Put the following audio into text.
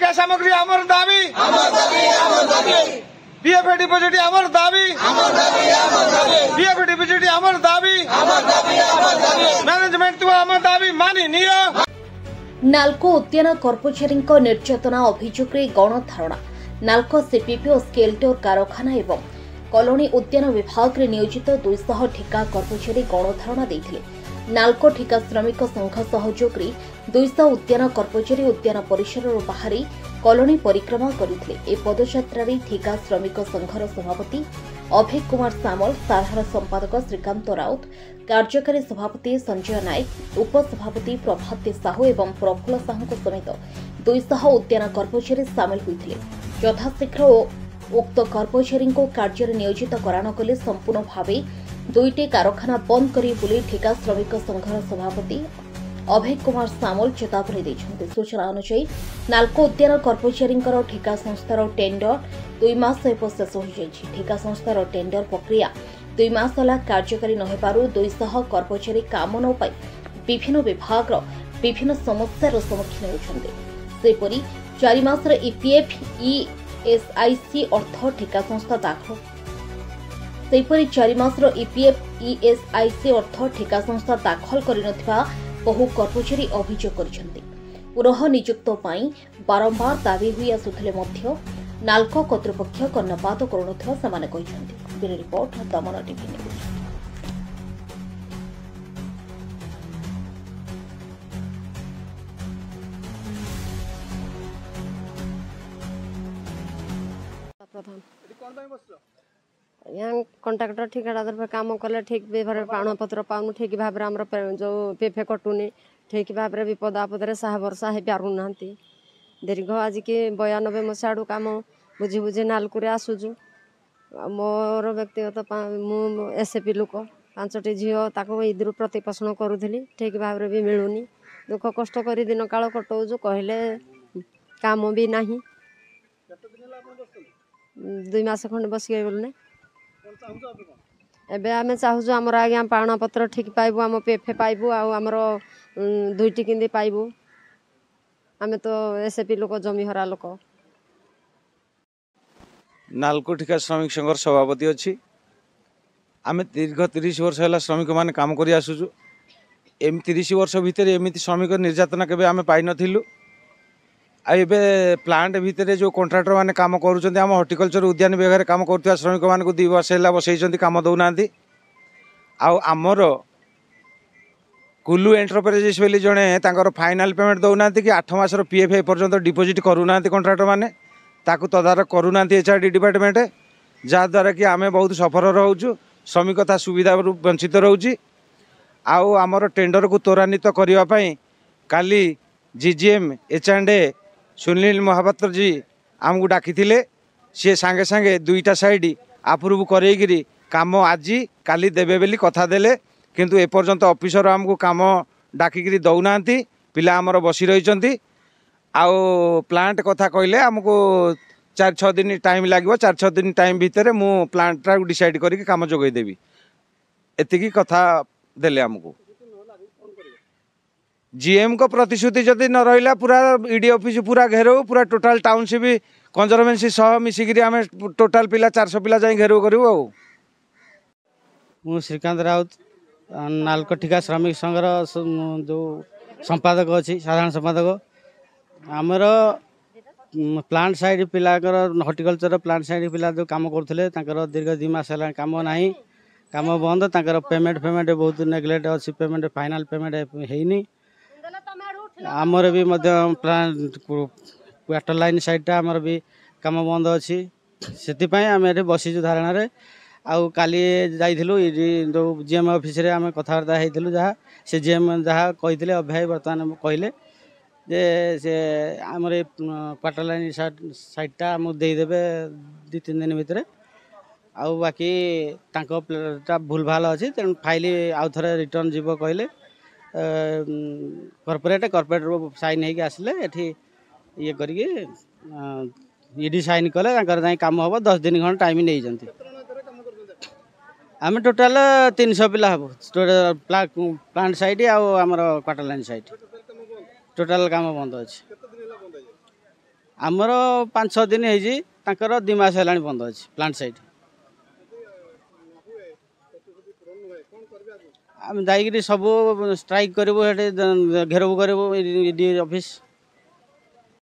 शिक्षा सामग्री आमर दाबी पीएफ डिपोजिट आमर दाबी पीएफ डिपोजिट आमर दाबी मैनेजमेंट आमर दाबी मानि नियो। नाल्को उद्यान कर्मचारी निर्यातना अभियोग गणधारणा नाल्को सीपीपी और स्केलटोर कारखाना एवं कलोनी उद्यान विभाग में नियोजित 200 ठिका कर्मचारी गणधारणा देथिले। नाल्को ठिका श्रमिक संघ सहयोग 200 उद्यान कर्मचारी उद्यान परिसर बाहरी कलोनी परिक्रमा करथिले। ए पदयात्रा ठिका श्रमिक संघर सभापति अभय कुमार सामल, साधारण संपादक श्रीकांत राउत, कार्यकारी सभापति संजय नायक, उपसभापति प्रभात साहू एवं प्रफुल्ल साहू समेत 200 उद्यान कर्मचारी सामिल होते। यथाशीघ्र उक्त कर्मचारी कार्य नियोजित करान कले संपूर्ण भाव 2टी कारखाना बंद करी ठिका श्रमिक संघर सभापति अभय कुमार सामल चेतावनी देते। सूचना अनुसार नाल्को उद्यान कर्मचारी ठिका संस्थार टेंडर 2 मास शेष हो जाएगी। ठिका संस्थार टेंडर प्रक्रिया 2 मास है कार्यकारी न होबारु 200 कर्मचारी काम न पाई विभिन्न विभाग विभिन्न समस्यार सम्मुखीन होती। सेपरी 4 मासर ईपीएफ ईएसआईसी अर्थ ठिका संस्था दाखल सेपरी 4 मासर ईपीएफ ईएसआईसी अर्थ ठिका संस्था दाखल कर बहु कर्मचारी अभियोग कर पुनः नियुक्त बारंबार दाबी हुई आसुथिले नाल्को कर्तृपक्ष कर्णपात करुनथिबा सेमाने कहिसेंति। ब्यूरो रिपोर्ट दमन टीवी न्यूज। यहाँ कंट्राक्टर ठिकादार काम कले ठीक भाव प्राण पत्र पाऊँ ठीक भाव जो पीएफ कटुनी ठीक भाव विपद आपद साहा भरसा हो पारना दीर्घ आज की 92 मसीहा कम बुझी बुझी नाल्को आसुचु। मोर व्यक्तिगत मु एसएपी लोक 5टी झील ताको ईदरू प्रतिपोषण करूली ठीक भाव भी मिलूनी दुख कष्ट कर दिन काल कटाऊँ कहले काम भी ना 2 मास खंड बस गलुने एबे आमे चाहूँ आमर आज्ञा पाण पत्र ठीक पाइबू आम पीएफ पाइबू आमर 2टी किंदी पाइबू आमे तो एसएपी लोक जमी हरा लोक। नाल्को ठिका श्रमिक संघर सभापति अच्छी आम दीर्घ 30 वर्ष है श्रमिक मैंने काम कर आसुचु। एम 30 वर्ष भितर एमती श्रमिक निर्यातना केबे आमे पाई नथिलु। आबे प्लांट भितर जो कंट्राक्टर मैंने काम करुँच आम हॉर्टिकल्चर उद्यान विभाग काम कर श्रमिक मानक 2 वर्ष है बसई काम दौना आमर कुल्लू एंटरप्राइजेस बोली जड़े फाइनाल पेमेंट दौना कि 8 मासर पीएफ एपर्यंत डिपोजिट करूना कंट्राक्टर मैंने ताकू तदारख करूना एचआरडी डिपार्टमेंट जहाद्वारा कि आम बहुत सफर रोचु श्रमिक ता सुविधा वंचित रोचे। आमर टेंडर को त्वरान्वित करने काली जीजीएम एचआंडे सुनील महापात्र जी आमको डाकी सी सांगे सांगे 2टा साइड आप्रुव करेगी काम आज काली देवे बेली कथा देले किंतु एपर्यंत ऑफिसर आमको काम डाकिकी दौना पिला आमर बसी रही प्लांट कथा कहले आमको 4-6 दिन टाइम लगे 4-6 दिन टाइम भितर मु प्लांट टा डिसाइड करके काम जोगेदेवी एतिकी कथा देले आमको। जीएम को प्रतिश्रुति जदि न रहा पूरा ईडी ऑफिस पूरा घेराऊ पूरा टोटाल टाउनशिप कंजरभेन्सी सह मिसिकी आम टोटाल पिला 400 पिला जाए घेराऊ करूँ। मु श्रीकांत राउत नाल्को ठिका श्रमिक संघर जो संपादक अच्छी साधारण संपादक आमर प्लांट साइड पिला हॉर्टिकल्चर प्लांट साइड पिला जो काम करते दीर्घ 2 मास है काम ना काम बंद पेमेंट बहुत नेग्लेक्ट अच्छी पेमेंट फाइनाल पेमेंट है आमर भी प्लांट वाटर लाइन साइडटा आमर भी काम बंद अच्छी से आम ये बसीचु धारणा आउ काली जाइलु जो जीएम ऑफिस रे आम कथबार्ता होइलु जहाँ से जीएम जहाँ कही अभय बर्तमान कहले जे से आमर क्वार्टर लाइन साइडटा आमको देदेवे 2-3 दिन भितर आउ बाकी भूल भाल अच्छी तेणु फाइल आउ थे रिटर्न जीव कहले कॉर्पोरेट साइन होगी आसिले एठी ये करके ईडी साइन कले काम हम 10 दिन खंड टाइम नहीं जाती आम टोटाल 300 पिला हम प्लांट साइड आमर क्वार्टर लाइन साइड टोटाल काम बंद अच्छे आमर 5-6 दिन हो 2 मास है बंद अच्छे प्लांट साइड आम जाकि सब स्ट्राइक करूँ घेरव करूँ ईडी ऑफिस